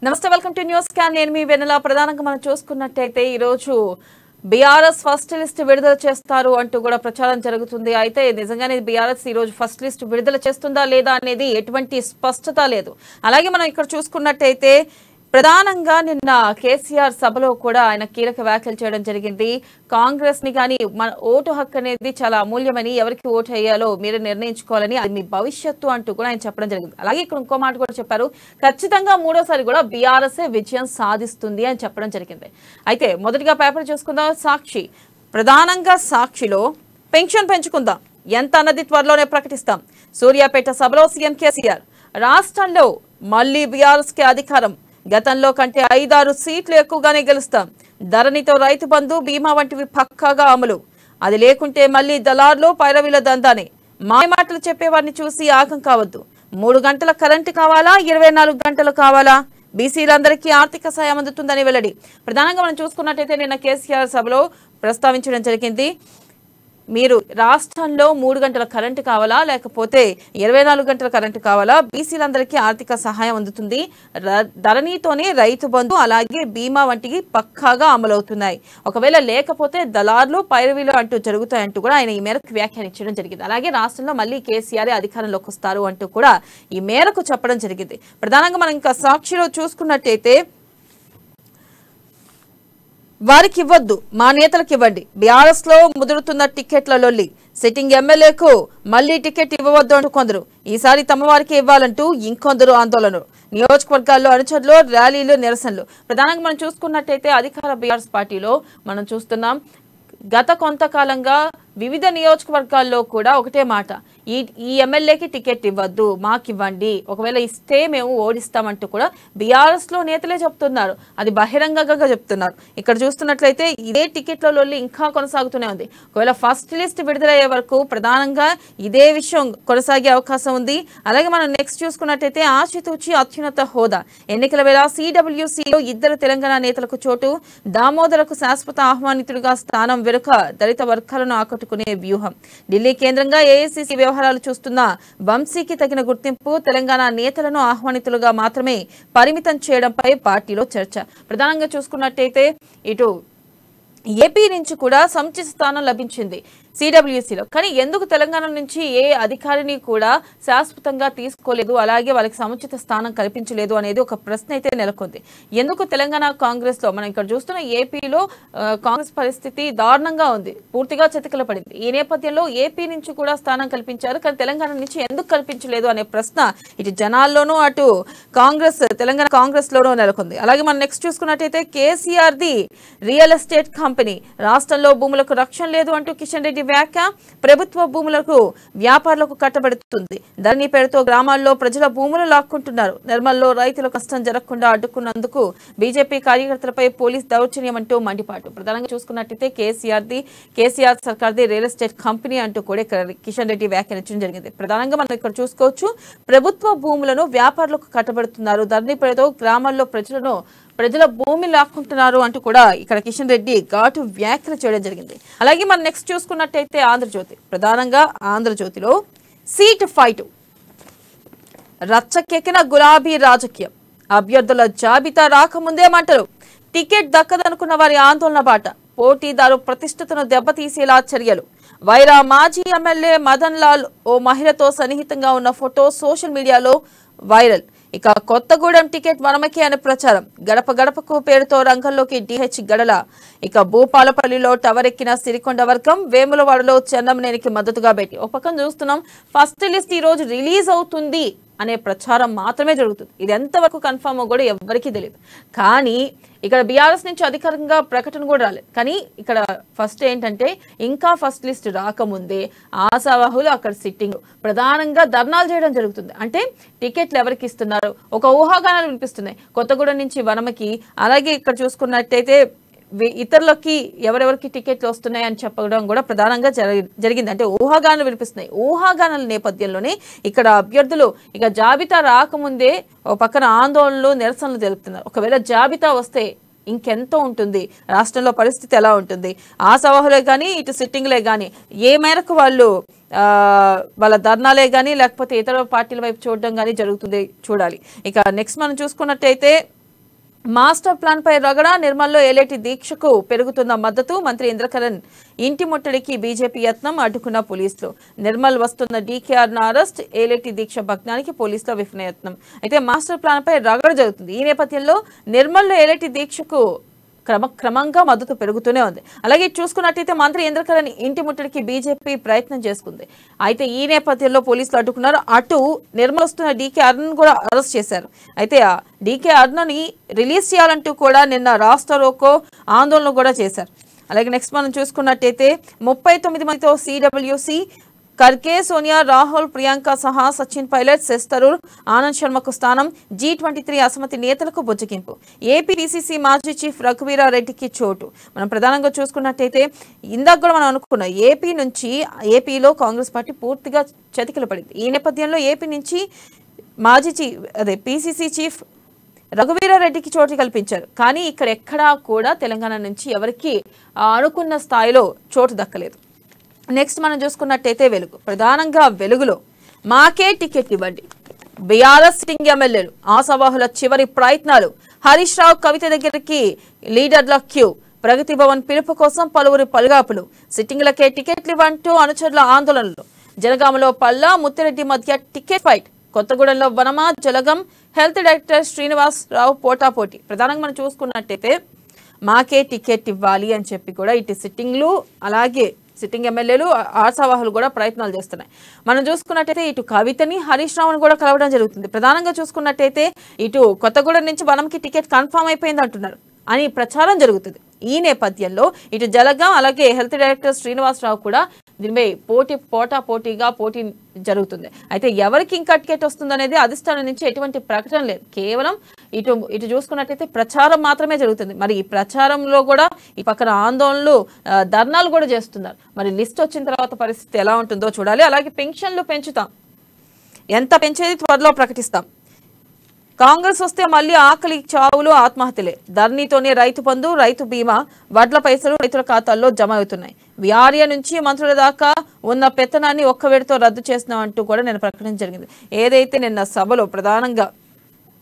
నమస్తే welcome to news scan నేను మీ వెన్నెల ప్రధానంగా మనం చూసుకున్నట్టయితే ఈ రోజు బీఆర్ఎస్ ఫస్ట్ లిస్ట్ విడుదల చేస్తారు అంటూ కూడా ప్రచారం జరుగుతుంది అయితే నిజంగానే బీఆర్ఎస్ ఈ రోజు ఫస్ట్ లిస్ట్ విడుదల చేస్తుందా లేదా అనేది ఎటువంటి స్పష్టత లేదు అలాగే మనం ఇక్కడ చూసుకున్నట్టయితే ప్రధానంగా నిన్న కేసీఆర్ సభలో కూడా ఆయన కీలక వ్యాఖ్యలు చేయడం జరిగింది కాంగ్రెస్ ని గాని మన ఓటు హక్కు అనేది చాలా అమూల్యమని ఎవరికి ఓటు వేయాలో మీరు నిర్ణయించుకోవాలని అది మీ భవిష్యత్తు అంటూ కూడా ఆయన చెప్పడం జరిగింది అలాగే ఇక్కడ ఇంకో మాట కూడా చెప్పారు ఖచ్చితంగా మూడోసారి కూడా బీఆర్ఎస్ విజయం సాధిస్తుంది అని చెప్పడం జరిగింది అయితే మొదటిగా పేపర్ చూసుకుందాం సాక్షి ప్రధానంగా సాక్షిలో పెన్షన్ పెంచుకుందాం ఎంత అన్నది త్వరలోనే ప్రకటిస్తాం సూర్యాపేట సభలో సీఎం కేసీఆర్ రాష్ట్రంలో మళ్లీ బీఆర్ఎస్ కి అధికారం గతంలో కంటే 5-6 సీట్లు ఎక్కువగానే గెలుస్తాం ధరణితో రైతు బంధు బీమా వంటివి పక్కాగా అమలు అది లేకుంటే మళ్లీ దళార్లు పైరవీల దందానే మాయ మాటలు చెప్పేవారిని చూసి ఆగం కావద్దు 3 గంటల కరెంటు కావాలా 24 గంటలు కావాలా బీసీలందరికీ ఆర్థిక సాయం అందుతుందని వెల్లడి ప్రధానంగా మనం చూసుకున్నట్టయితే నిన్న కేసీఆర్ సభలో ప్రస్తావించడం జరిగింది మీరు రాష్ట్రంలో 3 గంటల కరెంటు కావాలా లేకపోతే 24 గంటల కరెంటు కావాలా బీసీలందరికీ ఆర్థిక సహాయం అందుతుంది ధరణితోనే రైతు బంధు అలాగే బీమా వంటివి పక్కాగా అమలవుతున్నాయి ఒకవేళ లేకపోతే దళార్లు పైరవీలు అంటూ జరుగుతాయంటూ కూడా ఆయన ఈ మేరకు వ్యాఖ్యానించడం జరిగింది అలాగే రాష్ట్రంలో మళ్ళీ కేసీఆర్ అధికారంలోకి వస్తారు అంటూ కూడా ఈ మేరకు చెప్పడం జరిగింది ప్రధానంగా మనం ఇంకా సాక్షిలో చూసుకున్నట్టయితే వారికి ఇవ్వద్దు మా నేతలకు ఇవ్వండి బీఆర్ఎస్ లో ముదురుతున్న టికెట్ల లొల్లి సిట్టింగ్ ఎమ్మెల్యేకు మళ్లీ టికెట్ ఇవ్వవద్దు అంటూ కొందరు ఈసారి తమ వారికి ఇవ్వాలంటూ ఇంకొందరు ఆందోళనలు నియోజకవర్గాల్లో అనుచరులు ర్యాలీలు నిరసనలు ప్రధానంగా మనం చూసుకున్నట్టయితే అధికార బీఆర్ఎస్ పార్టీలో మనం చూస్తున్నాం గత కొంతకాలంగా వివిధ నియోజకవర్గాల్లో కూడా ఒకటే మాట ఈ ఎమ్మెల్యేకి టికెట్ ఇవ్వద్దు మాకివ్వండి ఒకవేళ ఇస్తే మేము ఓడిస్తామంటూ కూడా బీఆర్ఎస్ లో నేతలే చెప్తున్నారు అది బహిరంగంగా చెప్తున్నారు ఇక్కడ చూస్తున్నట్లయితే ఇదే టికెట్ల లొల్లి ఇంకా కొనసాగుతూనే ఉంది ఒకవేళ ఫస్ట్ లిస్ట్ విడుదలయ్యే వరకు ప్రధానంగా ఇదే విషయం కొనసాగే అవకాశం ఉంది అలాగే మనం నెక్స్ట్ చూసుకున్నట్టయితే ఆచితూచి అత్యున్నత హోదా ఎన్నికల వేళ సిడబ్ల్యూసీలో 2 తెలంగాణ నేతలకు చోటు దామోదరకు శాశ్వత ఆహ్వానితుడిగా స్థానం వెనుక దళిత వర్గాలను ఆకట్టుకునే వ్యూహం ఢిల్లీ కేంద్రంగా ఏఐసీసీ వ్యవహారాలు చూస్తున్న వంశీకి తగిన గుర్తింపు తెలంగాణ నేతలను ఆహ్వానితులుగా మాత్రమే పరిమితం చేయడంపై పార్టీలో చర్చ ప్రధానంగా చూసుకున్నట్టయితే ఇటు ఏపీ నుంచి కూడా సముచిత స్థానం లభించింది సిడబ్ల్యూసీలో కానీ ఎందుకు తెలంగాణ నుంచి ఏ అధికారిని కూడా శాశ్వతంగా తీసుకోలేదు అలాగే వాళ్ళకి సముచిత స్థానం కల్పించలేదు అనేది ఒక ప్రశ్న అయితే నెలకొంది ఎందుకు తెలంగాణ కాంగ్రెస్ లో మనం ఇక్కడ చూస్తున్న ఏపీలో కాంగ్రెస్ పరిస్థితి దారుణంగా ఉంది పూర్తిగా చతికిల పడింది ఈ నేపథ్యంలో ఏపీ నుంచి కూడా స్థానం కల్పించారు కానీ తెలంగాణ నుంచి ఎందుకు కల్పించలేదు అనే ప్రశ్న ఇటు జనాల్లోనూ అటు తెలంగాణ కాంగ్రెస్ లోనూ నెలకొంది అలాగే మనం నెక్స్ట్ చూసుకున్నట్టయితే KCR the real estate company రాష్ట్రంలో భూములకు రక్షణ లేదు అంటూ కిషన్ రెడ్డి వ్యాఖ్య ప్రభుత్వ భూములకు వ్యాపారులకు కట్టబెడుతుంది ధరణి పేరుతో గ్రామాల్లో ప్రజల భూములు లాక్కుంటున్నారు నిర్మల్లో రైతుల కష్టం జరగకుండా అడ్డుకున్నందుకు బీజేపీ కార్యకర్తలపై పోలీస్ దౌర్జన్యం అంటూ మండిపాటు ప్రధానంగా చూసుకున్నట్టయితే కేసీఆర్ సర్కార్ది రియల్ ఎస్టేట్ కంపెనీ అంటూ కూడా ఇక్కడ కిషన్ రెడ్డి వ్యాఖ్యానించడం జరిగింది ప్రధానంగా మనం ఇక్కడ చూసుకోవచ్చు ప్రభుత్వ భూములను వ్యాపారులకు కట్టబెడుతున్నారు ధరణి పేరుతో గ్రామాల్లో ప్రజల భూమి లాక్కుంటున్నారు అంటూ కూడా ఇక్కడ కిషన్ రెడ్డి ఘాటు వ్యాఖ్యలు చేయడం జరిగింది అలాగే మనం నెక్స్ట్ చూసుకున్నట్టయితే ఆంధ్రజ్యోతి ప్రధానంగా ఆంధ్రజ్యోతిలో సీట్ ఫైట్ రచ్చకెక్కిన గులాబీ రాజకీయం అభ్యర్థుల జాబితా రాకముందే మంటలు టికెట్ దక్కదనుకున్న వారి ఆందోళన బాట పోటీదారు ప్రతిష్టతను దెబ్బతీసేలా చర్యలు వైరా మాజీ ఎమ్మెల్యే మదన్ లాల్ ఓ మహిళతో సన్నిహితంగా ఉన్న ఫోటో సోషల్ మీడియాలో వైరల్ ఇక కొత్తగూడెం టికెట్ మనమకే అనే ప్రచారం గడప గడపకు పేరుతో రంగంలోకి డిహెచ్ గడల ఇక భూపాలపల్లిలో టవర్ ఎక్కిన సిరికొండ వర్గం వేములవాడలో చెన్నమనేనికి మద్దతుగా పెట్టి ఒక పక్కన చూస్తున్నాం ఫస్ట్ లిస్ట్ ఈ రోజు రిలీజ్ అవుతుంది అనే ప్రచారం మాత్రమే జరుగుతుంది ఇది ఎంతవరకు కన్ఫర్మ్ కూడా ఎవరికీ తెలియదు కానీ ఇక్కడ బీఆర్ఎస్ నుంచి అధికారికంగా ప్రకటన కూడా రాలేదు కానీ ఇక్కడ ఫస్ట్ ఏంటంటే ఇంకా ఫస్ట్ లిస్ట్ రాకముందే ఆశావాహులు అక్కడ సిట్టింగ్ ప్రధానంగా ధర్నాలు చేయడం జరుగుతుంది అంటే టికెట్లు ఎవరికి ఇస్తున్నారు ఒక ఊహాగానాలు వినిపిస్తున్నాయి కొత్తగూడెం నుంచి వనమకి అలాగే ఇక్కడ చూసుకున్నట్టయితే ఇతరులకి ఎవరెవరికి టికెట్లు వస్తున్నాయి అని చెప్పడం కూడా ప్రధానంగా జరిగింది అంటే ఊహాగానాలు వినిపిస్తున్నాయి ఊహాగానాల నేపథ్యంలోనే ఇక్కడ అభ్యర్థులు ఇక జాబితా రాకముందే ఒక పక్కన ఆందోళనలు నిరసనలు తెలుపుతున్నారు ఒకవేళ జాబితా వస్తే ఇంకెంత ఉంటుంది రాష్ట్రంలో పరిస్థితి ఎలా ఉంటుంది ఆ సవాహులే కానీ ఇటు సిట్టింగ్లే కానీ ఏ మేరకు వాళ్ళు వాళ్ళ ధర్నాలే కానీ లేకపోతే ఇతర పార్టీల వైపు చూడడం కానీ జరుగుతుంది చూడాలి ఇక నెక్స్ట్ మనం చూసుకున్నట్టయితే మాస్టర్ ప్లాన్ పై రగడ నిర్మల్లో ఏలేటి దీక్షకు పెరుగుతున్న మద్దతు మంత్రి ఇంద్రకరణ్ ఇంటి ముట్టడికి బీజేపీ యత్నం అడ్డుకున్న పోలీసులు నిర్మల్ వస్తున్న డీకేఆర్ అరెస్ట్ ఏలేటి దీక్ష భగ్నానికి పోలీసుల విఫలయత్నం అయితే మాస్టర్ ప్లాన్ పై రగడ జరుగుతుంది ఈ నేపథ్యంలో నిర్మల్లో ఏలేటి దీక్షకు క్రమంగా మద్దతు పెరుగుతూనే ఉంది అలాగే చూసుకున్నట్టయితే మంత్రి ఇంద్రకరణ్ ఇంటి ముట్టడికి బీజేపీ ప్రయత్నం చేసుకుంది అయితే ఈ నేపథ్యంలో పోలీసులు అడ్డుకున్నారు అటు నిర్మల్ వస్తున్న డీకే అరుణ్ కూడా అరెస్ట్ చేశారు అయితే ఆ డీకే అరుణ్ని రిలీజ్ చేయాలంటూ కూడా నిన్న రాస్తా రోకో ఆందోళన కూడా చేశారు అలాగే నెక్స్ట్ మనం చూసుకున్నట్టయితే 39 మందితో సిడబ్ల్యూసి ఖర్గే సోనియా రాహుల్ ప్రియాంక సహా సచిన్ పైలట్ శశి థరూర్ ఆనంద్ శర్మకు స్థానం G23 అసమ్మతి నేతలకు బుజ్జగింపు ఏపీ పిసిసి మాజీ చీఫ్ రఘువీరారెడ్డికి చోటు మనం ప్రధానంగా చూసుకున్నట్టయితే ఇందాక కూడా మనం అనుకున్న ఏపీలో కాంగ్రెస్ పార్టీ పూర్తిగా చతికిల పడింది ఈ నేపథ్యంలో ఏపీ నుంచి మాజీ పిసిసి చీఫ్ రఘువీరారెడ్డికి చోటు కల్పించారు కానీ ఇక్కడ ఎక్కడా కూడా తెలంగాణ నుంచి ఎవరికి అనుకున్న స్థాయిలో చోటు దక్కలేదు నెక్స్ట్ మనం చూసుకున్నట్టయితే వెలుగు ప్రధానంగా వెలుగులో మాకే టికెట్ ఇవ్వండి బీఆర్ఎస్ సిట్టింగ్ ఎమ్మెల్యేలు ఆశావాహుల చివరి ప్రయత్నాలు హరీష్ రావు కవిత దగ్గరికి లీడర్ల క్యూ ప్రగతి భవన్ పిలుపు కోసం పలువురు పలుగాపులు సిట్టింగ్లకే టికెట్లు ఇవ్వంటూ అనుచరుల ఆందోళనలు జనగామలో పల్లా ముత్తిరెడ్డి మధ్య టికెట్ ఫైట్ కొత్తగూడెంలో వనమా జలగం హెల్త్ డైరెక్టర్ శ్రీనివాస్ రావు పోటాపోటీ ప్రధానంగా మనం చూసుకున్నట్టయితే మాకే టికెట్ ఇవ్వాలి అని చెప్పి కూడా ఇటు సిట్టింగ్లు అలాగే సిట్టింగ్ ఎమ్మెల్యేలు ఆశావాహులు కూడా ప్రయత్నాలు చేస్తున్నాయి మనం చూసుకున్నట్టయితే ఇటు కవితని హరీష్ రావుని కూడా కలవడం జరుగుతుంది ప్రధానంగా చూసుకున్నట్టయితే ఇటు కొత్తగూడెం నుంచి వనంకి టికెట్ కన్ఫర్మ్ అయిపోయింది అంటున్నారు అని ప్రచారం జరుగుతుంది ఈ నేపథ్యంలో ఇటు జలగం అలాగే హెల్త్ డైరెక్టర్ శ్రీనివాసరావు కూడా దీనిపై పోటాపోటీగా పోటీ జరుగుతుంది అయితే ఎవరికి ఇంకా టికెట్ వస్తుందనేది అధిష్టానం నుంచి ఎటువంటి ప్రకటన లేదు కేవలం ఇటు చూసుకున్నట్టయితే ప్రచారం మాత్రమే జరుగుతుంది మరి ఈ ప్రచారంలో కూడా ఈ పక్కన ఆందోళనలు ధర్నాలు కూడా చేస్తున్నారు మరి లిస్ట్ వచ్చిన తర్వాత పరిస్థితి ఎలా ఉంటుందో చూడాలి అలాగే పెన్షన్లు పెంచుతాం ఎంత పెంచేది త్వరలో ప్రకటిస్తాం కాంగ్రెస్ వస్తే మళ్ళీ ఆకలి చావులు ఆత్మహత్యలే ధరణితోనే రైతు బంధు రైతు బీమా వడ్ల పైసలు రైతుల ఖాతాల్లో జమ అవుతున్నాయి విఆర్ఏ నుంచి మంత్రుల దాకా ఉన్న పెత్తనాన్ని ఒక్క వేడితో రద్దు చేస్తున్నామంటూ కూడా నేను ప్రకటన జరిగింది ఏదైతే నిన్న సభలో ప్రధానంగా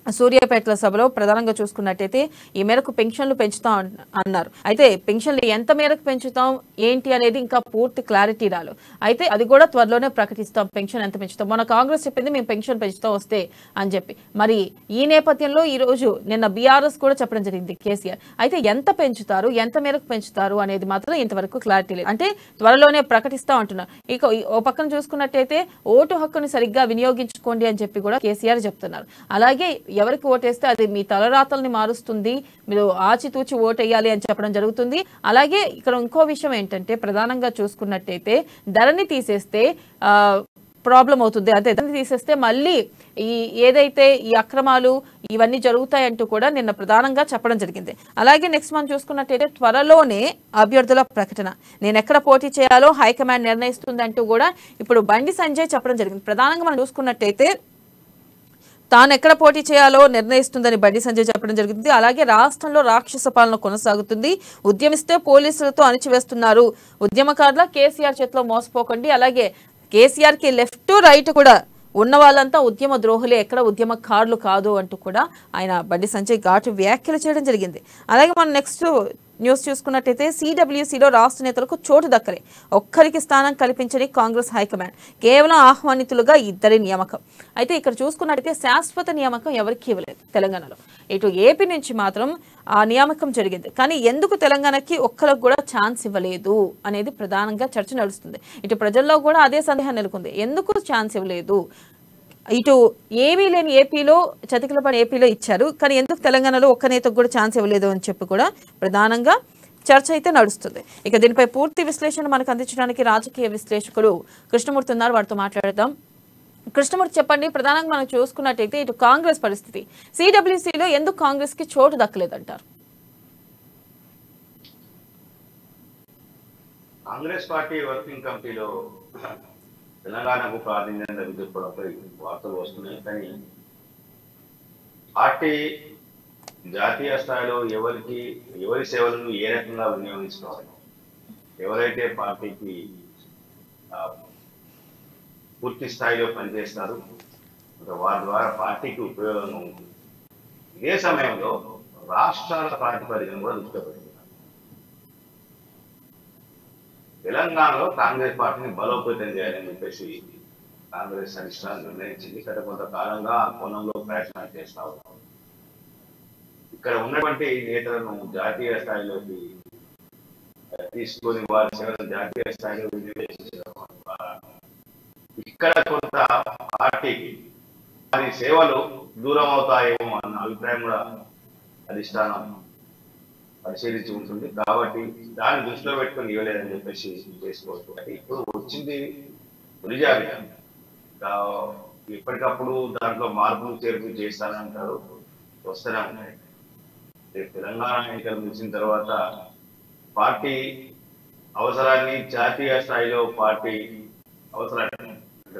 సూర్యాపేటల సభలో ప్రధానంగా చూసుకున్నట్టయితే ఈ మేరకు పెన్షన్లు పెంచుతాం అన్నారు అయితే పెన్షన్లు ఎంత మేరకు పెంచుతాం ఏంటి అనేది ఇంకా పూర్తి క్లారిటీ రాలేదు అయితే అది కూడా త్వరలోనే ప్రకటిస్తాం పెన్షన్ ఎంత పెంచుతాం మన కాంగ్రెస్ చెప్పింది మేము పెన్షన్ పెంచుతాం వస్తే అని చెప్పి మరి ఈ నేపథ్యంలో ఈ రోజు నిన్న బీఆర్ఎస్ కూడా చెప్పడం జరిగింది కేసీఆర్ అయితే ఎంత పెంచుతారు ఎంత మేరకు పెంచుతారు అనేది మాత్రం ఇంతవరకు క్లారిటీ లేదు అంటే త్వరలోనే ప్రకటిస్తాం అంటున్నారు ఇక ఓ పక్కన చూసుకున్నట్టయితే ఓటు హక్కుని సరిగ్గా వినియోగించుకోండి అని చెప్పి కూడా కేసీఆర్ చెప్తున్నారు అలాగే ఎవరికి ఓటేస్తే అది మీ తలరాతల్ని మారుస్తుంది మీరు ఆచితూచి ఓటేయాలి అని చెప్పడం జరుగుతుంది అలాగే ఇక్కడ ఇంకో విషయం ఏంటంటే ప్రధానంగా చూసుకున్నట్టయితే ధరని తీసేస్తే ప్రాబ్లం అవుతుంది అదే ధరని తీసేస్తే మళ్ళీ ఏదైతే ఈ అక్రమాలు ఇవన్నీ జరుగుతాయంటూ కూడా నిన్న ప్రధానంగా చెప్పడం జరిగింది అలాగే నెక్స్ట్ మనం చూసుకున్నట్టయితే త్వరలోనే అభ్యర్థుల ప్రకటన నేను ఎక్కడ పోటీ చేయాలో హైకమాండ్ నిర్ణయిస్తుంది అంటూ కూడా ఇప్పుడు బండి సంజయ్ చెప్పడం జరిగింది ప్రధానంగా మనం చూసుకున్నట్టయితే తాను ఎక్కడ పోటీ చేయాలో నిర్ణయిస్తుందని బండి సంజయ్ చెప్పడం జరిగింది అలాగే రాష్ట్రంలో రాక్షస పాలన కొనసాగుతుంది ఉద్యమిస్తే పోలీసులతో అణిచివేస్తున్నారు ఉద్యమకారుల కేసీఆర్ చేతిలో మోసపోకండి అలాగే కేసీఆర్ కి లెఫ్ట్ రైట్ కూడా ఉన్న వాళ్ళంతా ఉద్యమ ద్రోహులే ఎక్కడ ఉద్యమకారులు కాదు అంటూ కూడా ఆయన బండి సంజయ్ ఘాటు వ్యాఖ్యలు చేయడం జరిగింది అలాగే మనం నెక్స్ట్ న్యూస్ చూసుకున్నట్టయితే సిడబ్ల్యూసీలో రాష్ట్ర నేతలకు చోటు దక్కలే ఒక్కరికి స్థానం కల్పించని కాంగ్రెస్ హైకమాండ్ కేవలం ఆహ్వానితులుగా ఇద్దరి నియామకం అయితే ఇక్కడ చూసుకున్నట్టయితే శాశ్వత నియామకం ఎవరికి ఇవ్వలేదు తెలంగాణలో ఇటు ఏపీ నుంచి మాత్రం ఆ నియామకం జరిగింది కానీ ఎందుకు తెలంగాణకి ఒక్కరికి కూడా ఛాన్స్ ఇవ్వలేదు అనేది ప్రధానంగా చర్చ నడుస్తుంది ఇటు ప్రజల్లో కూడా అదే సందేహం నెలకొంది ఎందుకు ఛాన్స్ ఇవ్వలేదు ఇటు ఏమీ లేని ఏపీలో చతికిల పని ఏపీలో ఇచ్చారు కానీ ఎందుకు తెలంగాణలో ఒక్క నేతకు కూడా ఛాన్స్ ఇవ్వలేదు అని చెప్పి కూడా ప్రధానంగా చర్చ అయితే నడుస్తుంది ఇక దీనిపై పూర్తి విశ్లేషణ మనకు అందించడానికి రాజకీయ విశ్లేషకులు కృష్ణమూర్తి ఉన్నారు వారితో మాట్లాడదాం కృష్ణమూర్తి చెప్పండి ప్రధానంగా మనం చూసుకున్నట్టయితే ఇటు కాంగ్రెస్ పరిస్థితి సిడబ్ల్యూసీలో ఎందుకు కాంగ్రెస్ కి చోటు దక్కలేదంటారు కాంగ్రెస్ పార్టీ వర్కింగ్ కమిటీలో తెలంగాణకు ప్రాధాన్యత లభించడంపై వార్తలు వస్తున్నాయి కానీ పార్టీ జాతీయ స్థాయిలో ఎవరి సేవలను ఏ రకంగా వినియోగించుకోవాలి ఎవరైతే పార్టీకి పూర్తి స్థాయిలో పనిచేస్తారు వారి ద్వారా పార్టీకి ఉపయోగంగా ఉంటుంది ఇదే సమయంలో రాష్ట్రాల ప్రాతిపదికన కూడా దృష్టిలో పెట్టుకున్నారు. తెలంగాణలో కాంగ్రెస్ పార్టీని బలోపేతం చేయాలని చెప్పేసి కాంగ్రెస్ అధిష్టానం నిర్ణయించింది. గత కొంతకాలంగా ఆ కోణంలో ప్రయత్నాలు చేస్తా ఉన్నాం. ఇక్కడ ఉన్నటువంటి నేతలను జాతీయ స్థాయిలోకి తీసుకొని వారి సేవలను జాతీయ స్థాయిలో వినియోగించడం ద్వారా ఇక్కడ కొంత పార్టీకి వారి సేవలు దూరం అవుతాయేమో అన్న అభిప్రాయం కూడా అధిష్టానం పరిశీలించి ఉంటుంది. కాబట్టి దాన్ని దృష్టిలో పెట్టుకొని ఇవ్వలేదని చెప్పేసి చేసుకోవచ్చు. అంటే ఇప్పుడు వచ్చింది తొలి జాబితా, ఎప్పటికప్పుడు దాంట్లో మార్పులు చేర్పులు చేస్తానంటారు, వస్తూనే ఉన్నాయి. తెలంగాణ ఎన్నికలు ముగిసిన తర్వాత పార్టీ అవసరాన్ని జాతీయ స్థాయిలో పార్టీ అవసరాన్ని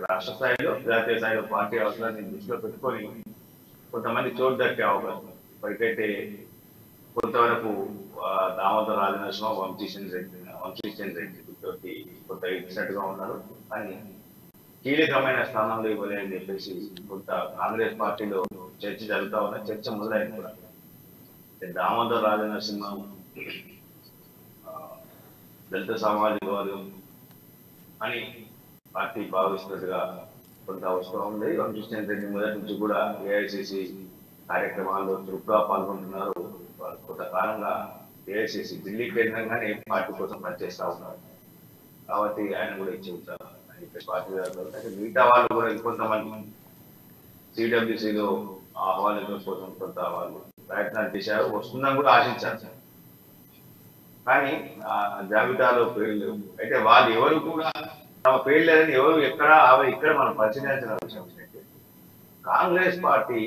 రాష్ట్ర స్థాయిలో జాతీయ స్థాయిలో పార్టీ అవసరాన్ని దృష్టిలో పెట్టుకొని కొంతమంది చోటు దక్కే అవకాశం. ఇప్పటికైతే కొంతవరకు దామోదర్ రాజనరసింహ వంశీచంద్ర రెడ్డి తోటి కొంత ఇచ్చినట్టుగా ఉన్నారు. కానీ కీలకమైన స్థానంలో ఇవ్వలేదని చెప్పేసి కొంత కాంగ్రెస్ పార్టీలో చర్చ జరుగుతా ఉన్న చర్చ మొదలైంది కూడా. దామోదర్ రాజనరసింహం దళిత సామాజిక వర్గం అని పార్టీ భావిస్తున్నట్టుగా కొంత అవసరం ఉంది. వంశీచంద్ర రెడ్డి మొదటి నుంచి కూడా ఏఐసిసి కార్యక్రమాల్లో చురుగ్గా పాల్గొంటున్నారు. కొంతకాలంగా ఏఐసిసి ఢిల్లీ కేంద్రంగానే పార్టీ కోసం పనిచేస్తా ఉన్నారు. కాబట్టి ఆయన కూడా ఇచ్చి ఉంటారు పార్టీ. అంటే మిగతా వాళ్ళు కూడా ఇంకొంతమంది సిడబ్ల్యూసీలో ఆహ్వానించడం కోసం కొంత వాళ్ళు ప్రయత్నాలు చేశారు, వస్తుందని కూడా ఆశించారు. కానీ ఆ జాబితాలో పేర్లు అయితే వాళ్ళు ఎవరు కూడా తమ పేర్లు లేదని ఎవరు ఎక్కడ ఇక్కడ మనం పరిశీలించిన విషయం ఏంటంటే కాంగ్రెస్ పార్టీ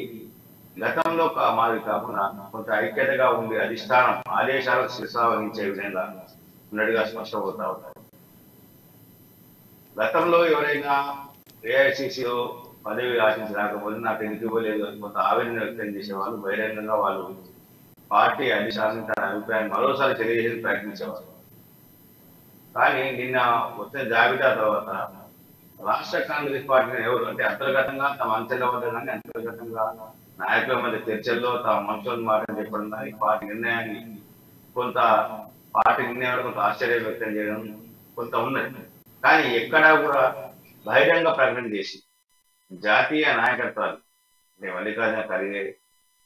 గతంలో మాది కాకుండా కొంత ఐక్యతగా ఉండి అధిష్టానం ఆదేశాలకు శిరసావహించే విధంగా ఉన్నట్టుగా స్పష్టమవుతా ఉంటారు. గతంలో ఎవరైనా ఏఐసిసిలో పదవి ఆశించి రాకపోతే నాకు ఎందుకు ఇవ్వలేదు అని కొంత ఆవేదన వ్యక్తం చేసేవాళ్ళు, బహిరంగంగా వాళ్ళు పార్టీ అధిష్టానం తన అభిప్రాయం మరోసారి తెలియజేసి ప్రయత్నించేవారు. కానీ నిన్న వచ్చిన జాబితా తర్వాత రాష్ట్ర కాంగ్రెస్ పార్టీని ఎవరు అంటే అంతర్గతంగా తమ అంచెల వద్ద కానీ అంతర్గతంగా నాయకుల మధ్య చర్చల్లో తమ మనుషులను మాటలు చెప్పడం కానీ పార్టీ నిర్ణయాన్ని కొంత కొంత ఆశ్చర్యం వ్యక్తం చేయడం కొంత ఉన్నది. కానీ ఎక్కడా కూడా బహిరంగ ప్రకటన చేసి జాతీయ నాయకత్వాలు అంటే మల్లికార్జున ఖర్గే,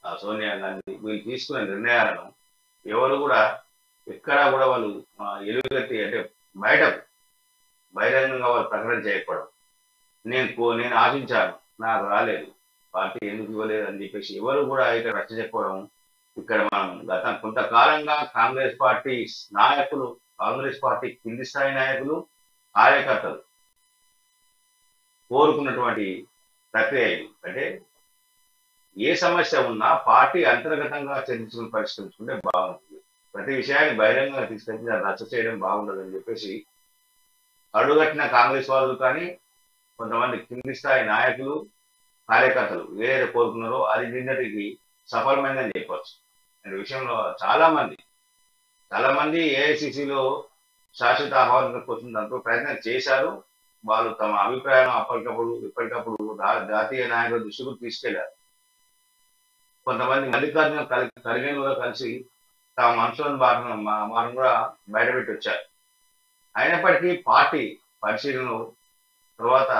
సోనియా గాంధీ వీళ్ళు తీసుకునే నిర్ణయాలను ఎవరు కూడా ఎక్కడా కూడా వాళ్ళు ఎలుగెత్తి అంటే బహిరంగంగా వాళ్ళు ప్రకటన చేయకపోవడం, నేను ఆశించాను నాకు రాలేదు, పార్టీ ఎందుకు ఇవ్వలేదు అని చెప్పేసి ఎవరు కూడా ఇక్కడ రచ్చ చెప్పడం. ఇక్కడ మనం గత కొంతకాలంగా కాంగ్రెస్ పార్టీ నాయకులు, కాంగ్రెస్ పార్టీ కింది స్థాయి నాయకులు, కార్యకర్తలు కోరుకున్నటువంటి ప్రక్రియ అంటే ఏ సమస్య ఉన్నా పార్టీ అంతర్గతంగా చర్చించుకుని పరిష్కరించుకుంటే బాగుంటుంది. ప్రతి విషయాన్ని బహిరంగంగా తీసుకొచ్చి దాన్ని రచ్చ చేయడం బాగుండదని చెప్పేసి అడుగట్టిన కాంగ్రెస్ వాదులు కానీ కొంతమంది కింది స్థాయి నాయకులు, కార్యకర్తలు ఏదైతే కోరుకున్నారో అది నిన్నటికి సఫలమైందని చెప్పవచ్చు. అనే విషయంలో చాలా మంది ఏఐసిసిలో శాశ్వత ఆహ్వానం కోసం దాంట్లో ప్రయత్నం చేశారు. వాళ్ళు తమ అభిప్రాయం ఎప్పటికప్పుడు జాతీయ నాయకుల దృష్టికి తీసుకెళ్లారు. కొంతమంది మల్లికార్జున ఖర్గేను కలిసి తమ మనసులోని మాటను కూడా బయటపెట్టి వచ్చారు. అయినప్పటికీ పార్టీ పరిశీలన తర్వాత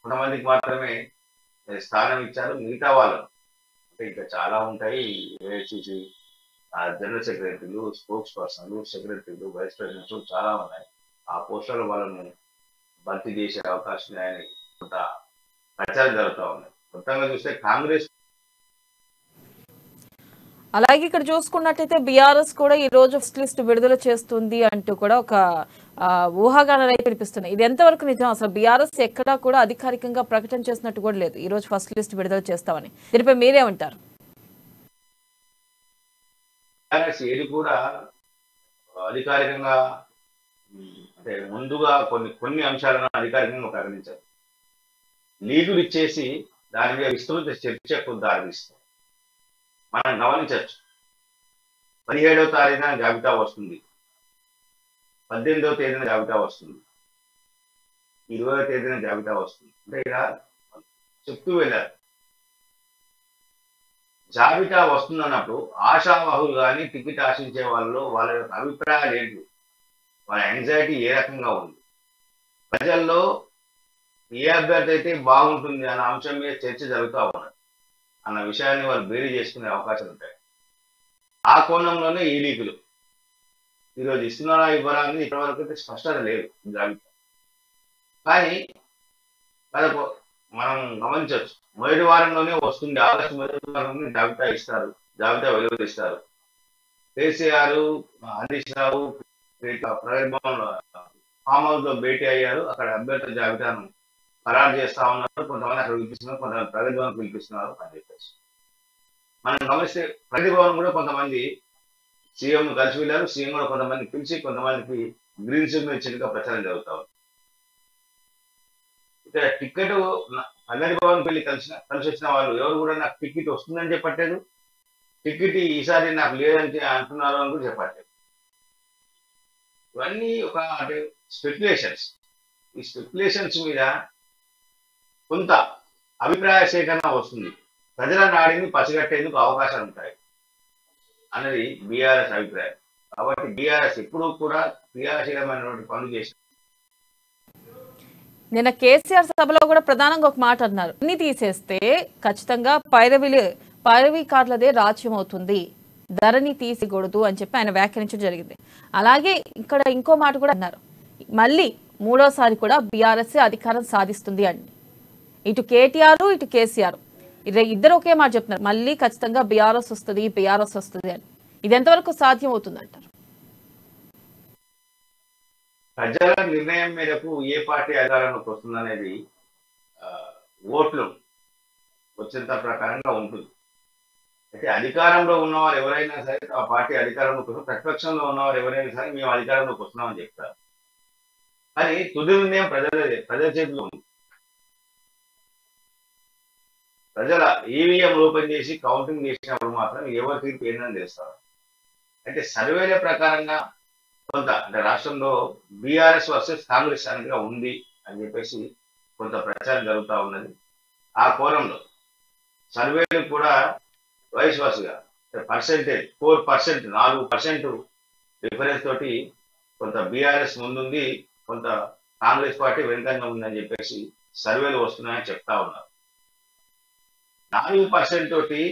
కొంతమందికి మాత్రమే స్థానం ఇచ్చారు. మిగతా వాళ్ళు అంటే ఇంకా చాలా ఉంటాయి. ఏఐసిసి జనరల్ సెక్రటరీలు, స్పోక్స్ పర్సన్లు, సెక్రటరీలు, వైస్ ప్రెసిడెంట్స్ చాలా ఉన్నాయి. ఆ పోస్టుల వాళ్ళను భర్తీ చేసే అవకాశం ఆయన కొంత ప్రచారం జరుగుతూ ఉన్నాయి. మొత్తంగా చూస్తే కాంగ్రెస్ అలాగే ఇక్కడ చూసుకున్నట్టయితే బీఆర్ఎస్ కూడా ఈ రోజు ఫస్ట్ లిస్ట్ విడుదల చేస్తుంది అంటూ కూడా ఒక ఊహాగానాలు అయితే వినిపిస్తున్నాయి. ఇది ఎంతవరకు నిజం? అసలు బీఆర్ఎస్ ఎక్కడా కూడా అధికారికంగా ప్రకటన చేసినట్టు కూడా లేదు ఈ రోజు ఫస్ట్ లిస్ట్ విడుదల చేస్తామని. దీనిపై మీరేమంటారు? ఏది కూడా అధికారికంగా అంటే ముందుగా కొన్ని అంశాలను అధికారికంగా ప్రకటించారు. లీగులు ఇచ్చేసి దాని మీద విస్తృత చర్చకు దారితీస్తారు. మనం గమనించవచ్చు. 17వ తారీఖున జాబితా వస్తుంది, 18వ తేదీన జాబితా వస్తుంది, 20వ తేదీన జాబితా వస్తుంది. అంటే ఇలా చెప్తూ వెళ్ళారు. జాబితా వస్తుందన్నప్పుడు ఆశావాహులు కానీ టికెట్ ఆశించే వాళ్ళు వాళ్ళ యొక్క అభిప్రాయాలు ఏంటి, వాళ్ళ యాంగ్జైటీ ఏ రకంగా ఉంది, ప్రజల్లో ఏ అభ్యర్థి అయితే బాగుంటుంది అన్న అంశం మీద చర్చ జరుగుతూ ఉన్నది అన్న విషయాన్ని వాళ్ళు బేరీ చేసుకునే అవకాశం ఉంటాయి. ఆ కోణంలోనే ఈ లీకులు ఈరోజు ఇస్తున్నారా ఇవ్వరా అనేది ఇప్పటివరకు అయితే స్పష్టత లేదు జాబితా. కానీ మనకు మనం గమనించవచ్చు, మొదటి వారంలోనే వస్తుంది, ఆగస్టు మొదటి వారంలోనే జాబితా ఇస్తారు, జాబితా వెలువరిస్తారు. కేసీఆర్, హరీష్ రావు ప్రగతి భవన్ ఫామ్ హౌస్ లో భేటీ అయ్యారు. అక్కడ అభ్యర్థుల జాబితాను ఖరారు చేస్తా ఉన్నారు. కొంతమంది అక్కడ పిలిపిస్తున్నారు, కొంతమంది ప్రగతి భవన్ పిలిపిస్తున్నారు అని చెప్పేసి మనం గమనిస్తే ప్రగతి భవన్ కూడా కొంతమంది సీఎం కలిసి వెళ్ళారు. సీఎం కూడా కొంతమంది పిలిచి కొంతమందికి గ్రీన్ సిగ్నల్ ఇచ్చినట్టుగా ప్రచారం జరుగుతా ఉంది. ఇక్కడ టికెట్ ప్రగతి భవన్ పెళ్లి కలిసి వచ్చిన వాళ్ళు ఎవరు కూడా నాకు టికెట్ వస్తుందని చెప్పట్లేదు, టికెట్ ఈసారి నాకు లేదని అంటున్నారు అని కూడా చెప్పట్లేదు. ఇవన్నీ ఒక అంటే స్పెక్యులేషన్స్. ఈ స్పెక్యులేషన్స్ మీద కొంత అభిప్రాయ సేకరణ వస్తుంది, ప్రజల నాడిని పసిగట్టేందుకు అవకాశాలు ఉంటాయి అన్నది బీఆర్ఎస్ అభిప్రాయం. కాబట్టి బీఆర్ఎస్ ఎప్పుడూ కూడా క్రియాశీలమైనటువంటి పనులు చేసి నిన్న కేసీఆర్ సభలో కూడా ప్రధానంగా ఒక మాట అన్నారు, అన్ని తీసేస్తే ఖచ్చితంగా పైరవీకారులదే రాజ్యం అవుతుంది, ధరని తీసికూడదు అని చెప్పి ఆయన వ్యాఖ్యానించడం జరిగింది. అలాగే ఇక్కడ ఇంకో మాట కూడా అన్నారు, మళ్ళీ మూడోసారి కూడా బీఆర్ఎస్ అధికారం సాధిస్తుంది అని. ఇటు కేటీఆర్ ఇటు కేసీఆర్ ఇద్దరు ఒకే మాట చెప్తున్నారు, మళ్ళీ ఖచ్చితంగా బీఆర్ఎస్ వస్తుంది అని. ఇది ఎంతవరకు సాధ్యం అవుతుంది అంటారు? ప్రజల నిర్ణయం మేరకు ఏ పార్టీ అధికారంలోకి వస్తుందనేది ఓట్లు వచ్చేంత ప్రకారంగా ఉంటుంది. అయితే అధికారంలో ఉన్నవారు ఎవరైనా సరే ఆ పార్టీ అధికారంలోకి వస్తారు, ప్రతిపక్షంలో ఉన్నవారు ఎవరైనా సరే మేము అధికారంలోకి వస్తున్నామని చెప్తారు. కానీ తుది నిర్ణయం ప్రజల చేతిలో ఉంది. ప్రజల ఈవీఎం ఓపెన్ చేసి కౌంటింగ్ చేసినప్పుడు మాత్రం ఎవరి తీర్పు ఏందని చేస్తారు. అయితే సర్వేల ప్రకారంగా కొంత అంటే రాష్ట్రంలో బీఆర్ఎస్ వర్సెస్ కాంగ్రెస్ అనేది ఉంది అని చెప్పేసి కొంత ప్రచారం జరుగుతూ ఉన్నది. ఆ కోణంలో సర్వేలు కూడా వైస్ వర్స్గా పర్సెంటేజ్ 4%, 4% డిఫరెన్స్ తోటి కొంత బీఆర్ఎస్ ముందుంది, కొంత కాంగ్రెస్ పార్టీ వెనుకంగా ఉందని చెప్పేసి సర్వేలు వస్తున్నాయని చెప్తా ఉన్నారు. 4% తోటి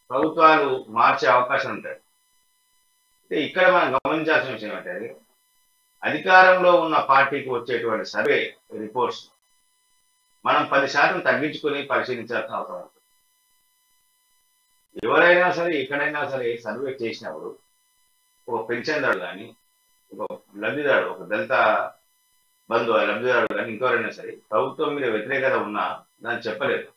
ప్రభుత్వాలు మార్చే అవకాశం ఉంటాయి. ఇక్కడ మనం గమనించాల్సిన విషయం ఏంటంటే అధికారంలో ఉన్న పార్టీకి వచ్చేటువంటి సర్వే రిపోర్ట్స్ మనం 10% తగ్గించుకొని పరిశీలించాల్సిన అవసరం ఉంటుంది. ఎవరైనా సరే ఎక్కడైనా సరే సర్వే చేసినప్పుడు ఒక పెన్షన్దారుడు కానీ, ఒక లబ్ధిదారుడు, ఒక దళిత బంధు లబ్ధిదారుడు కానీ ఇంకెవరైనా సరే ప్రభుత్వం మీద వ్యతిరేకత ఉన్నా దాన్ని చెప్పలేదు.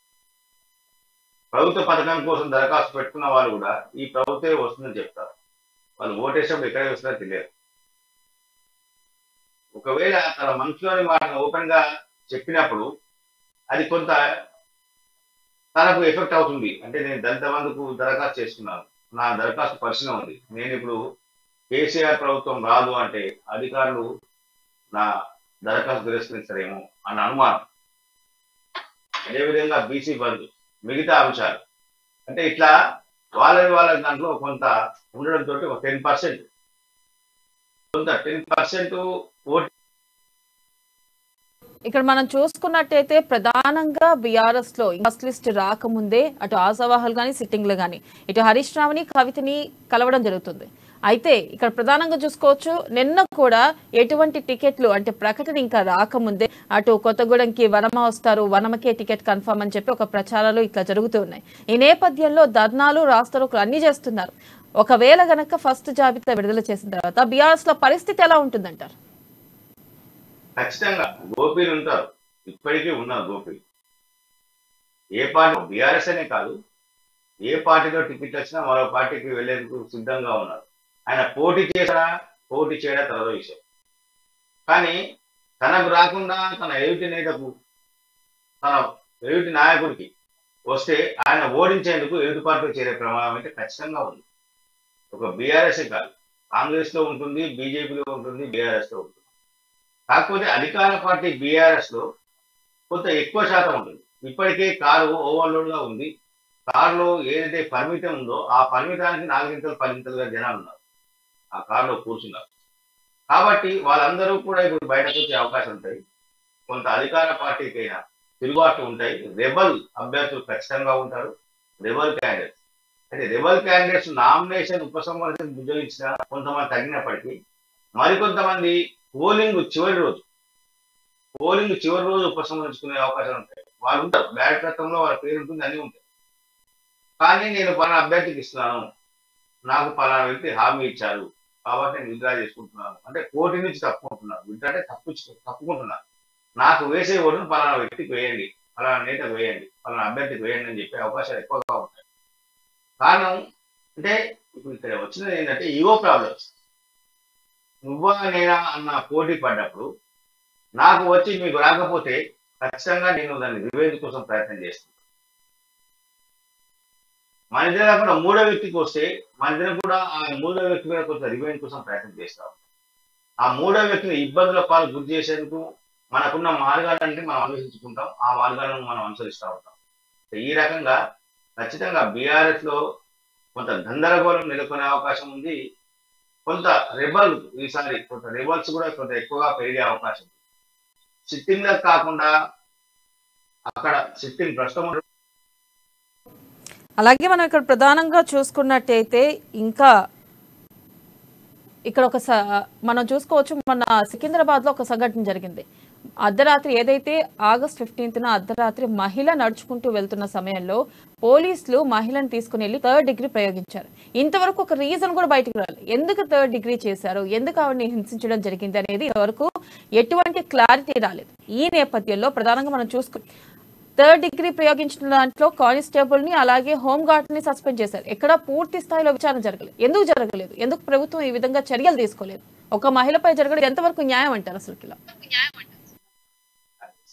ప్రభుత్వ పథకం కోసం దరఖాస్తు పెట్టుకున్న వాళ్ళు కూడా ఈ ప్రభుత్వమే వస్తుందని చెప్తారు. వాళ్ళు ఓటేసినప్పుడు ఎక్కడ వస్తుందో తెలియదు. ఒకవేళ తన మనసులోని మాటను ఓపెన్ గా చెప్పినప్పుడు అది కొంత తనకు ఎఫెక్ట్ అవుతుంది. అంటే నేను దళిత బంధుకు దరఖాస్తు చేసుకున్నాను, నా దరఖాస్తు పరిశీలన ఉంది, నేను ఇప్పుడు కేసీఆర్ ప్రభుత్వం రాదు అంటే అధికారులు నా దరఖాస్తు తిరస్కరిస్తారేమో అన్న అనుమానం. అదేవిధంగా బీసీ బంధు, మిగతా అంశాలు అంటే ఇట్లా వాళ్ళ దాంట్లో కొంత ఉండడంతో ఒక 10% కొంత 10% ఓటు. ఇక్కడ మనం చూసుకున్నట్టయితే ప్రధానంగా బీఆర్ఎస్ లో ఫస్ట్ లిస్ట్ రాకముందే అటు ఆశావాహులు కానీ సిట్టింగ్లు కానీ ఇటు హరీష్ రావుని కవితని కలవడం జరుగుతుంది. అయితే ఇక్కడ ప్రధానంగా చూసుకోవచ్చు, నిన్న కూడా ఎటువంటి టికెట్లు అంటే ప్రకటన ఇంకా రాకముందే అటు కొత్తగూడెంకి వనమ వస్తారు, వనమకే టికెట్ కన్ఫర్మ్ అని చెప్పి ఒక ప్రచారాలు ఇట్లా జరుగుతూ ఉన్నాయి. ఈ నేపథ్యంలో ధర్నాలు, రాస్తారోకులు అన్ని చేస్తున్నారు. ఒకవేళ గనక ఫస్ట్ జాబితా విడుదల చేసిన తర్వాత బీఆర్ఎస్ లో పరిస్థితి ఎలా ఉంటుందంటారు? ఖచ్చితంగా గోపీలు ఉంటారు, ఇప్పటికీ ఉన్నారు గోపీలు. ఏ పార్టీ బీఆర్ఎస్ అనే కాదు, ఏ పార్టీలో టికెట్ వచ్చినా మరో పార్టీకి వెళ్లేందుకు సిద్ధంగా ఉన్నారు. ఆయన పోటీ చేయడా తర్వాత విషయం. కానీ తనకు రాకుండా తన ఎదుటి నేతకు, తన ఎదుటి నాయకుడికి వస్తే ఆయన ఓడించేందుకు ఎదుటి పార్టీలో చేరే ప్రమాదం అయితే ఖచ్చితంగా ఉంది. ఒక బీఆర్ఎస్ కాదు, కాంగ్రెస్ లో ఉంటుంది, బీజేపీలో ఉంటుంది, బీఆర్ఎస్ లో ఉంటుంది. కాకపోతే అధికార పార్టీ బీఆర్ఎస్ లో కొంత ఎక్కువ శాతం ఉంటుంది. ఇప్పటికే కారు ఓవర్లోడ్ గా ఉంది, కారులో ఏదైతే పరిమితం ఉందో ఆ పరిమితానికి 4 10 జనాలు ఉన్నారు ఆ కారులో కూర్చున్నారు. కాబట్టి వాళ్ళందరూ కూడా ఇప్పుడు బయటకు వచ్చే అవకాశం ఉంటాయి. కొంత అధికార పార్టీకైనా తిరుగుబాట్లు ఉంటాయి. రెబల్ అభ్యర్థులు ఖచ్చితంగా ఉంటారు. రెబల్ క్యాండిడేట్స్ అంటే రెబల్ క్యాండిడేట్స్ నామినేషన్ ఉపసంహరణ ఉద్యోగించిన కొంతమంది తగ్గినప్పటికీ మరికొంతమంది పోలింగ్ చివరి రోజు ఉపసంహరించుకునే అవకాశాలు ఉంటాయి. వాళ్ళు ఉంటారు, బ్యాలెట్ పత్రంలో వాళ్ళ పేరు ఉంటుంది, అన్ని ఉంటాయి. కానీ నేను పలానా అభ్యర్థికి ఇస్తున్నాను, నాకు పలానా వ్యక్తి హామీ ఇచ్చారు కాబట్టి నేను విత్డ్రా చేసుకుంటున్నాను అంటే పోటీ నుంచి తప్పుకుంటున్నాను. విత్డ్రా అంటే తప్పుకుంటున్నాను. నాకు వేసే ఓటును పలానా వ్యక్తికి వేయండి, పలానా నేతకు వేయండి, పలానా అభ్యర్థికి వేయండి అని చెప్పే అవకాశాలు ఎక్కువగా ఉంటాయి. కారణం అంటే ఇప్పుడు ఇక్కడ వచ్చినది ఏంటంటే ఈగో ప్రాబ్లమ్స్. నువ్వా నేనా అన్న పోటీ పడ్డప్పుడు నాకు వచ్చి మీకు రాకపోతే ఖచ్చితంగా నేను దాన్ని రివెంజ్ కోసం ప్రయత్నం చేస్తాను. మన ఇద్దరు కాకుండా మూడో వ్యక్తికి వస్తే మన ఇద్దరు కూడా ఆ మూడో వ్యక్తి మీద కొంత రివెంజ్ కోసం ప్రయత్నం చేస్తాం. ఆ మూడో వ్యక్తిని ఇబ్బందుల పాలు గురి చేసేందుకు మనకున్న మార్గాలన్నీ మనం అన్వేషించుకుంటాం, ఆ మార్గాలను మనం అనుసరిస్తూ ఉంటాం. ఈ రకంగా ఖచ్చితంగా బీఆర్ఎస్ లో కొంత గందరగోళం నెలకొనే అవకాశం ఉంది. కొంత రెబల్ ఈసారి కొంత రెబల్స్ కూడా కొంత ఎక్కువగా పెరిగే అవకాశం ఉంది. సిట్టింగ్ కాకుండా అక్కడ సిట్టింగ్ ప్రస్తుతం అలాగే మనం ఇక్కడ ప్రధానంగా చూసుకున్నట్టయితే ఇంకా ఇక్కడ మనం చూసుకోవచ్చు. మన సికింద్రాబాద్ లో ఒక సంఘటన జరిగింది. అర్ధరాత్రి ఏదైతే ఆగస్ట్ 15న అర్ధరాత్రి మహిళ నడుచుకుంటూ వెళ్తున్న సమయంలో పోలీసులు మహిళను తీసుకుని వెళ్ళి 3rd డిగ్రీ ప్రయోగించారు. ఇంతవరకు ఒక రీజన్ కూడా బయటకు రాలేదు. ఎందుకు 3rd డిగ్రీ చేశారు, ఎందుకు ఆవిడని హింసించడం జరిగింది అనేది ఇంతవరకు ఎటువంటి క్లారిటీ రాలేదు. ఈ నేపథ్యంలో ప్రధానంగా మనం 3rd డిగ్రీ ప్రయోగించిన దాంట్లో కానిస్టేబుల్ ని అలాగే హోంగార్డ్ ని సస్పెండ్ చేశారు. ఎక్కడ పూర్తి స్థాయిలో విచారణ జరగలేదు. ఎందుకు జరగలేదు? ఎందుకు ప్రభుత్వం ఈ విధంగా చర్యలు తీసుకోలేదు? ఒక మహిళపై జరగడం ఎంతవరకు న్యాయం అంటారు? అసలు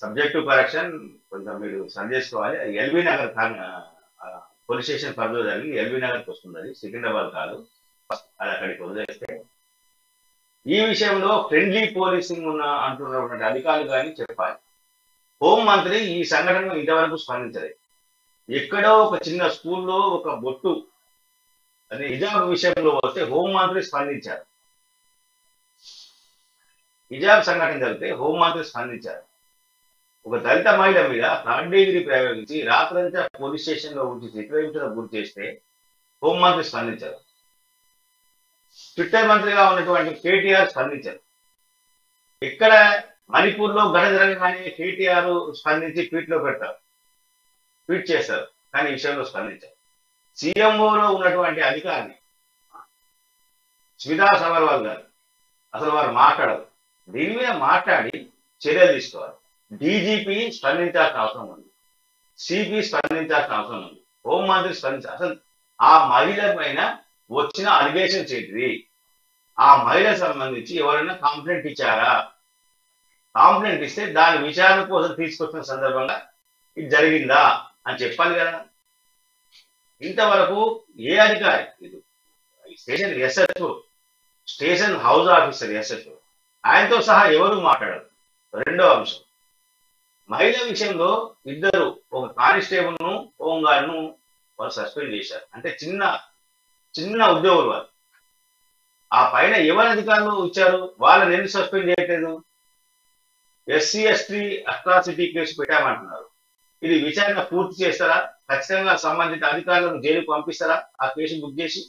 సబ్జెక్టివ్ కరెక్షన్ కొంచెం మీరు సరి చేసుకోవాలి. ఎల్బీ నగర్ పోలీస్ స్టేషన్ పరిధిలో జరిగి ఎల్బీ నగర్కి వస్తుంది, అది సికింద్రాబాద్ కాదు. అది అక్కడికి వదిలేస్తే ఈ విషయంలో ఫ్రెండ్లీ పోలీసింగ్ అంటున్నటువంటి అధికారులు కానీ చెప్పాలి. హోంమంత్రి ఈ సంఘటనను ఇంతవరకు స్పందించలేదు. ఎక్కడో ఒక చిన్న స్కూల్లో ఒక బొట్టు అనే హిజాబ్ విషయంలో వస్తే హోంమంత్రి స్పందించారు. హిజాబ్ సంఘటన జరిగితే హోంమంత్రి స్పందించారు. ఒక దళిత మహిళ మీద 3rd డిగ్రీ ప్రయోగించి రాత్రంతా పోలీస్ స్టేషన్ లో ఉంచి చిత్రహింసలకు గురి చేస్తే హోంమంత్రి స్పందించారు. ట్విట్టర్ మంత్రిగా ఉన్నటువంటి కేటీఆర్ స్పందించారు. ఇక్కడ మణిపూర్ లో ఘటన జరగగానే కేటీఆర్ స్పందించి ట్వీట్ చేస్తారు, కానీ ఈ విషయంలో స్పందించారు. సీఎంఓలో ఉన్నటువంటి అధికారిని స్మితా సబర్వాల్ గారు అసలు వారు మాట్లాడరు. దీని మీద మాట్లాడి చర్యలు తీసుకోవాలి. డీజీపీ స్పందించాల్సిన అవసరం ఉంది, సిపి స్పందించాల్సిన అవసరం ఉంది, హోంమంత్రి స్పందించాలి. అసలు ఆ మహిళ పైన వచ్చిన అలిగేషన్స్ ఏంటిది, ఆ మహిళకు సంబంధించి ఎవరైనా కంప్లైంట్ ఇచ్చారా, కంప్లైంట్ ఇస్తే దాని విచారణ కోసం తీసుకొచ్చిన సందర్భంగా ఇది జరిగిందా అని చెప్పాలి కదా. ఇంతవరకు ఏ అధికారి, station SSO, station house officer SSO, ఆయనతో సహా ఎవరు మాట్లాడరు. రెండో అంశం, మహిళ విషయంలో ఇద్దరు, ఒక కానిస్టేబుల్ ను హోంగార్డ్ ను వాళ్ళు సస్పెండ్ చేశారు. అంటే చిన్న ఉద్యోగులు వాళ్ళు. ఆ పైన ఎవరి అధికారులు ఇచ్చారు, వాళ్ళని ఎందుకు సస్పెండ్ చేయట్లేదు? ఎస్సీ ఎస్టీ అట్రాసిటీ కేసు పెట్టామంటున్నారు. ఇది విచారణ పూర్తి చేస్తారా? ఖచ్చితంగా సంబంధిత అధికారులను జైలుకు పంపిస్తారా? ఆ కేసు బుక్ చేసి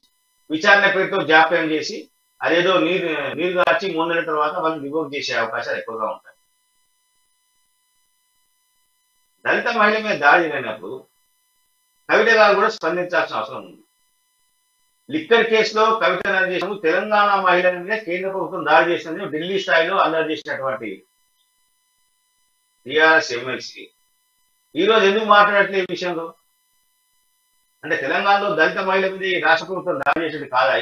విచారణ పేరుతో జాప్యం చేసి అదేదో నీరు గార్చి 3 నెలల తర్వాత వాళ్ళని రివోక్ చేసే అవకాశాలు ఎక్కువగా ఉంటాయి. దళిత మహిళ మీద దాడి జరిగినప్పుడు కవిత గారు కూడా స్పందించాల్సిన అవసరం ఉంది. లిక్కర్ కేసులో కవిత చేసిన తెలంగాణ మహిళల మీద కేంద్ర ప్రభుత్వం దాడి చేసినందుకు ఢిల్లీ స్థాయిలో అల్లరి చేసినటువంటి టీఆర్ఎస్ ఎమ్మెల్సీ ఈ రోజు ఎందుకు మాట్లాడట్లేదు ఈ విషయంలో? అంటే తెలంగాణలో దళిత మహిళ మీద ఈ రాష్ట్ర ప్రభుత్వం దాడి చేసేది కాదా?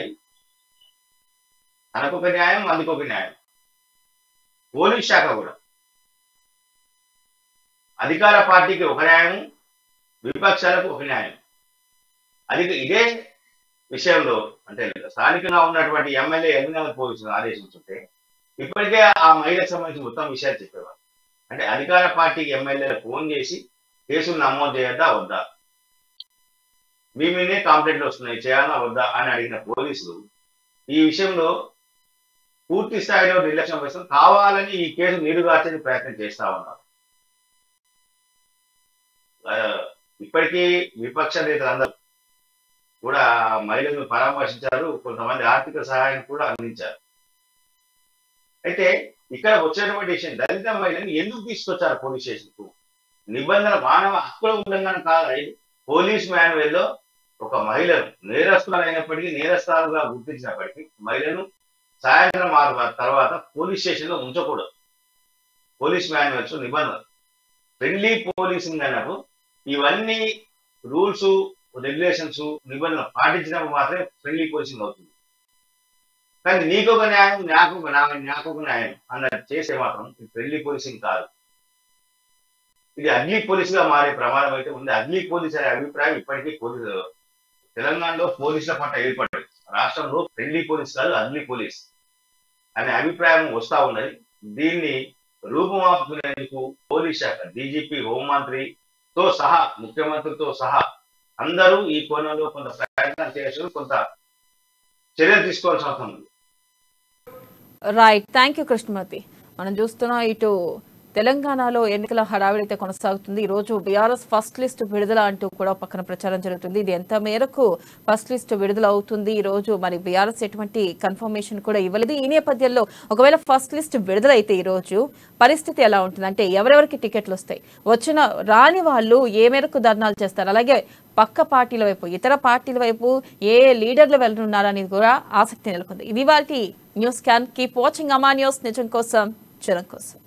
తనకొక న్యాయం, అందుకొక న్యాయం. పోలీస్ శాఖ కూడా అధికార పార్టీకి ఒక న్యాయం, విపక్షాలకు ఒక న్యాయం. ఇదే విషయంలో అంటే స్థానికంగా ఉన్నటువంటి ఎమ్మెల్యే ఎమ్మెల్యే పోలీసులు ఆదేశించుంటే ఇప్పటికే ఆ మహిళకు సంబంధించి మొత్తం విషయాలు చెప్పేవారు. అంటే అధికార పార్టీకి ఎమ్మెల్యేలు ఫోన్ చేసి కేసులు నమోదు చేయొద్దా వద్దా, మీ మీదే కంప్లైంట్లు వస్తున్నాయి, చేయాలా వద్దా అని అడిగిన పోలీసులు ఈ విషయంలో పూర్తి స్థాయిలో నిర్లక్ష్యం వహిస్తూ కావాలని ఈ కేసు నీరుగార్చే ప్రయత్నం చేస్తా ఉన్నారు. ఇప్పటికీ విపక్ష నేతలందరూ కూడా మహిళలను పరామర్శించారు, కొంతమంది ఆర్థిక సహాయం కూడా అందించారు. అయితే ఇక్కడ వచ్చేటువంటి విషయం, దళిత మహిళని ఎందుకు తీసుకొచ్చారు పోలీస్ స్టేషన్ కు? నిబంధన మానవ హక్కుల ఉల్లంఘన కాదు. పోలీస్ మాన్యువల్లో ఒక మహిళను నేరస్తులైనప్పటికీ నేరస్తులుగా గుర్తించినప్పటికీ మహిళను సాయంత్రం 6 తర్వాత పోలీస్ స్టేషన్ లో ఉంచకూడదు. పోలీస్ మాన్యువల్స్ నిబంధనలు. ఫ్రెండ్లీ పోలీసింగ్ అన్నప్పుడు ఇవన్నీ రూల్స్ రెగ్యులేషన్స్ నిబంధనలు పాటించినప్పుడు మాత్రమే ఫ్రెండ్లీ పోలీసింగ్ అవుతుంది. కానీ నీకొక న్యాయం నాకొక న్యాయం అన్నది చేసే మాత్రం ఫ్రెండ్లీ పోలీసింగ్ కాదు. ఇది అగ్లీ పోలీస్ గా మారే ప్రమాదం అయితే ఉంది. అగ్లీ పోలీస్ అనే అభిప్రాయం ఇప్పటికీ తెలంగాణలో పోలీసుల పట్ల ఏర్పడింది. రాష్ట్రంలో ఫ్రెండ్లీ పోలీస్ కాదు, అగ్లీ పోలీస్ అనే అభిప్రాయం వస్తా ఉన్నది. దీన్ని రూపుమాపుకునేందుకు పోలీస్ శాఖ, డీజీపీ, హోంమంత్రితో సహా, ముఖ్యమంత్రితో సహా అందరూ ఈ కోణంలో కొంత ప్రయత్నం చేయాల్సి, కొంత చర్యలు తీసుకోవాల్సిన అవసరం ఉంది. Right, thank you Krishnamurthy. మనం చూస్తున్నాం ఇటు తెలంగాణలో ఎన్నికల హడావిడి అయితే కొనసాగుతుంది. ఈ రోజు బీఆర్ఎస్ ఫస్ట్ లిస్ట్ విడుదల అంటూ కూడా పక్కన ప్రచారం జరుగుతుంది. ఇది ఎంత మేరకు ఫస్ట్ లిస్ట్ విడుదల అవుతుంది? ఈ రోజు మరి బీఆర్ఎస్ ఎటువంటి కన్ఫర్మేషన్ కూడా ఇవ్వలేదు. ఈ నేపథ్యంలో ఒకవేళ ఫస్ట్ లిస్ట్ విడుదల అయితే ఈ రోజు పరిస్థితి ఎలా ఉంటుంది అంటే ఎవరెవరికి టికెట్లు వస్తాయి, వచ్చిన రాని వాళ్ళు ఏ మేరకు ధర్నాలు చేస్తారు, అలాగే పక్క పార్టీల వైపు, ఇతర పార్టీల వైపు ఏ లీడర్లు వెళ్తున్నారనేది కూడా ఆసక్తి నెలకొంది. ఇది వాటి news can. Keep watching Ama news. నిజం కోసం, జనం కోసం.